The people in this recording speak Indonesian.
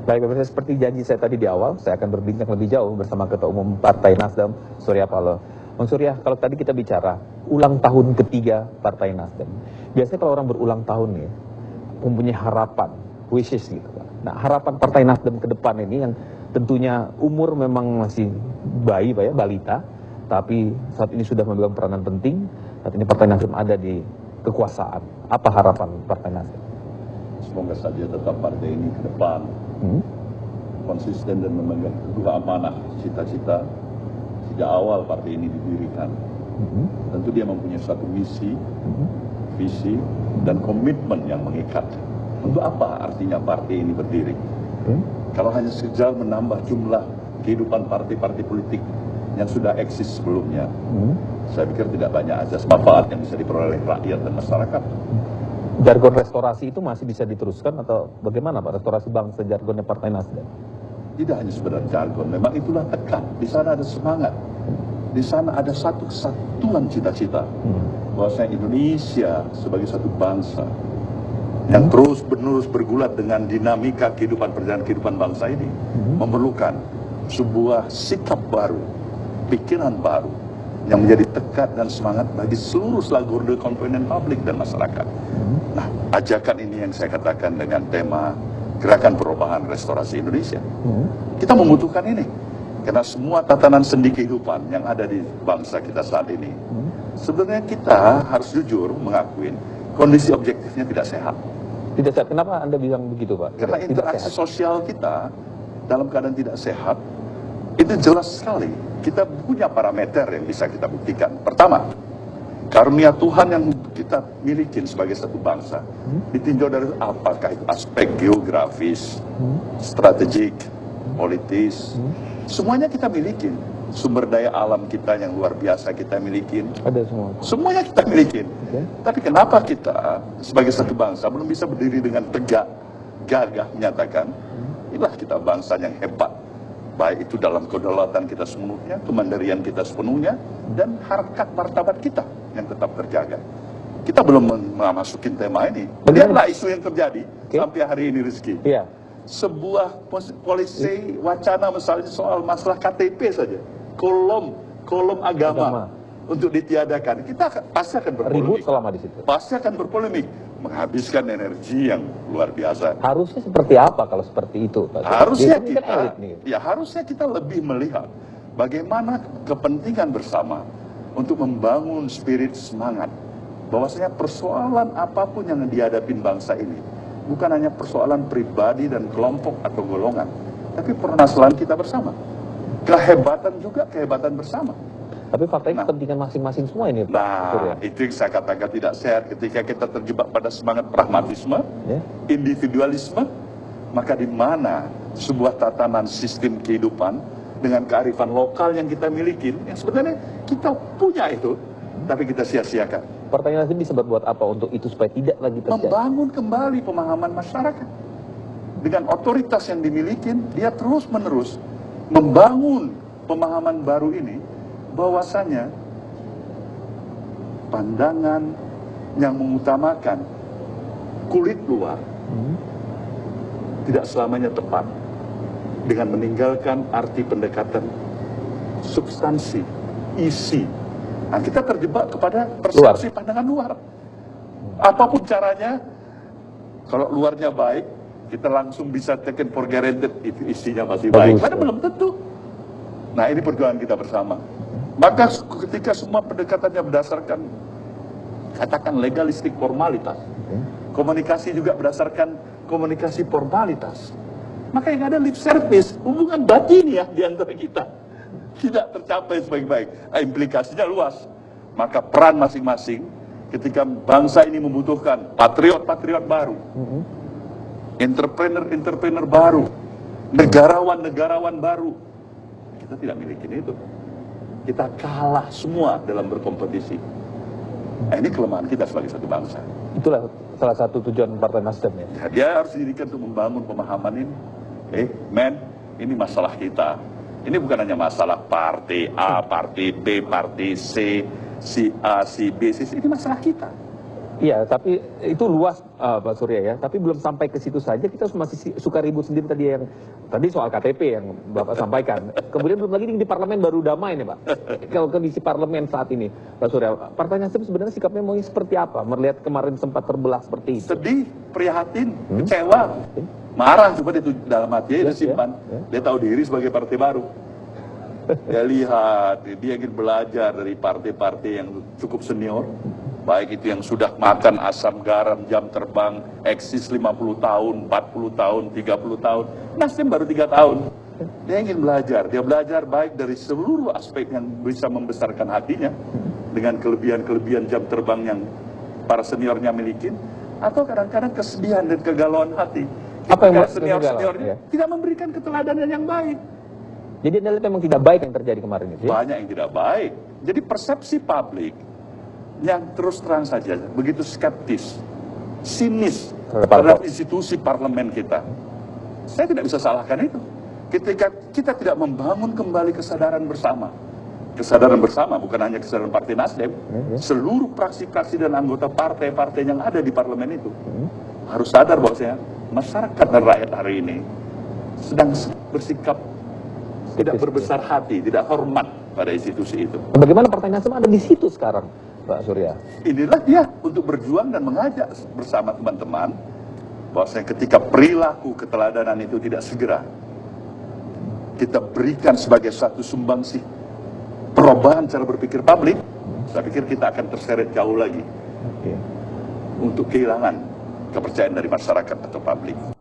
Baik, pemirsa, seperti janji saya tadi di awal, saya akan berbincang lebih jauh bersama Ketua Umum Partai Nasdem, Surya Paloh. Bang Surya, kalau tadi kita bicara ulang tahun ketiga Partai Nasdem, biasanya kalau orang berulang tahun nih, mempunyai harapan, wishes gitu Pak. Nah, harapan Partai Nasdem ke depan ini yang tentunya umur memang masih bayi Pak ya, balita, tapi saat ini sudah memegang peranan penting, saat ini Partai Nasdem ada di kekuasaan. Apa harapan Partai Nasdem? Semoga saja tetap partai ini ke depan konsisten dan memegang teguh amanah cita-cita sejak awal partai ini didirikan. Tentu dia mempunyai satu misi, visi, dan komitmen yang mengikat. Untuk apa artinya partai ini berdiri? Kalau hanya sekedar menambah jumlah kehidupan partai-partai politik yang sudah eksis sebelumnya, saya pikir tidak banyak azas manfaat yang bisa diperoleh rakyat dan masyarakat. Jargon restorasi itu masih bisa diteruskan atau bagaimana Pak? Restorasi bangsa jargonnya Partai Nasdem? Tidak hanya sekedar jargon, memang itulah tekan. Di sana ada semangat, di sana ada satu kesatuan cita-cita, bahwasanya Indonesia sebagai satu bangsa yang terus menerus bergulat dengan dinamika perjalanan kehidupan bangsa ini, memerlukan sebuah sikap baru, pikiran baru, yang menjadi tekad dan semangat bagi seluruh stakeholder komponen publik dan masyarakat. Nah, ajakan ini yang saya katakan dengan tema Gerakan Perubahan Restorasi Indonesia. Kita membutuhkan ini, karena semua tatanan sendi kehidupan yang ada di bangsa kita saat ini, sebenarnya kita harus jujur mengakui kondisi objektifnya tidak sehat. Tidak sehat, kenapa Anda bilang begitu Pak? Karena interaksi sosial kita dalam keadaan tidak sehat, itu jelas sekali. Kita punya parameter yang bisa kita buktikan. Pertama, karunia Tuhan yang kita miliki sebagai satu bangsa ditinjau dari apakah itu aspek geografis, strategik, politis, semuanya kita miliki. Sumber daya alam kita yang luar biasa kita miliki. Ada semua. Semuanya kita miliki. Tapi kenapa kita sebagai satu bangsa belum bisa berdiri dengan tegak, gagah menyatakan, inilah kita bangsa yang hebat. Baik itu dalam kedaulatan kita sepenuhnya, kemandirian kita sepenuhnya, dan harkat martabat kita yang tetap terjaga. Kita belum memasukin tema ini. Lihatlah isu yang terjadi sampai hari ini, Rizky. Iya. Sebuah polisi wacana misalnya soal masalah KTP saja, kolom agama untuk ditiadakan. Kita pasti akan berpolemik. Ribut selama di situ. Pasti akan berpolemik, menghabiskan energi yang luar biasa. Harusnya seperti apa kalau seperti itu Pak? Harusnya kita lebih melihat bagaimana kepentingan bersama untuk membangun spirit semangat, bahwasanya persoalan apapun yang dihadapin bangsa ini bukan hanya persoalan pribadi dan kelompok atau golongan, tapi permasalahan kita bersama. Kehebatan juga kehebatan bersama. Tapi faktanya kepentingan masing-masing semua ini Pak. Nah, itu yang saya katakan tidak sehat ketika kita terjebak pada semangat pragmatisme, individualisme, maka di mana sebuah tatanan sistem kehidupan dengan kearifan lokal yang kita miliki, yang sebenarnya kita punya itu, tapi kita sia-siakan. Partai Nasdem bisa berbuat apa untuk itu supaya tidak lagi terjadi? Membangun kembali pemahaman masyarakat. Dengan otoritas yang dimiliki, dia terus-menerus membangun pemahaman baru ini, bahwasanya pandangan yang mengutamakan kulit luar tidak selamanya tepat, dengan meninggalkan arti pendekatan substansi, isi. Nah, kita terjebak kepada persepsi pandangan luar. Apapun caranya, kalau luarnya baik, kita langsung bisa taken for granted itu isinya masih baik. Padahal belum tentu. Nah, ini perjuangan kita bersama. Maka ketika semua pendekatannya berdasarkan, katakan legalistik formalitas, komunikasi juga berdasarkan komunikasi formalitas, maka yang ada lip service, hubungan batin ya di antara kita tidak tercapai sebaik-baik. Implikasinya luas. Maka peran masing-masing ketika bangsa ini membutuhkan patriot-patriot baru, entrepreneur-entrepreneur baru, negarawan-negarawan baru, kita tidak miliki itu. Kita kalah semua dalam berkompetisi. Nah, ini kelemahan kita sebagai satu bangsa. Itulah salah satu tujuan Partai Nasdem ya. Dia harus didirikan untuk membangun pemahaman ini. Ini masalah kita. Ini bukan hanya masalah partai A, partai B, partai C, si A, si B, si C. Ini masalah kita. Iya, tapi itu luas Pak Surya ya. Tapi belum sampai ke situ saja, kita masih suka ribut sendiri tadi soal KTP yang Bapak sampaikan. Kemudian belum lagi di parlemen baru damai nih Pak. Kalau kondisi parlemen saat ini, Pak Surya, Partai Nasdem sebenarnya sikapnya mau seperti apa? Melihat kemarin sempat terbelah seperti itu. Sedih, prihatin, kecewa, marah, coba itu dalam hatinya dia simpan. Dia tahu diri sebagai partai baru. Dia lihat, dia ingin belajar dari partai-partai yang cukup senior. Baik itu yang sudah makan asam garam, jam terbang, eksis 50 tahun, 40 tahun, 30 tahun. Nasdem baru 3 tahun. Dia ingin belajar. Dia belajar baik dari seluruh aspek yang bisa membesarkan hatinya. Dengan kelebihan-kelebihan jam terbang yang para seniornya miliki. Atau kadang-kadang kesedihan dan kegalauan hati. Apa yang senior-seniornya tidak memberikan keteladanan yang baik. Jadi Anda lihat memang tidak baik yang terjadi kemarin itu ya? Banyak yang tidak baik. Jadi persepsi publik yang terus terang saja begitu skeptis, sinis terhadap institusi parlemen kita. Saya tidak bisa salahkan itu. Ketika kita tidak membangun kembali kesadaran bersama. Kesadaran bersama bukan hanya kesadaran Partai Nasdem, seluruh fraksi-fraksi dan anggota partai-partai yang ada di parlemen itu harus sadar bahwasanya masyarakat dan rakyat hari ini sedang bersikap tidak berbesar hati, tidak hormat pada institusi itu. Bagaimana Partai Nasdem ada di situ sekarang, Pak Surya? Inilah dia untuk berjuang dan mengajak bersama teman-teman bahwasanya ketika perilaku keteladanan itu tidak segera kita berikan sebagai satu sumbangsih perubahan cara berpikir publik, saya pikir kita akan terseret jauh lagi untuk kehilangan kepercayaan dari masyarakat atau publik.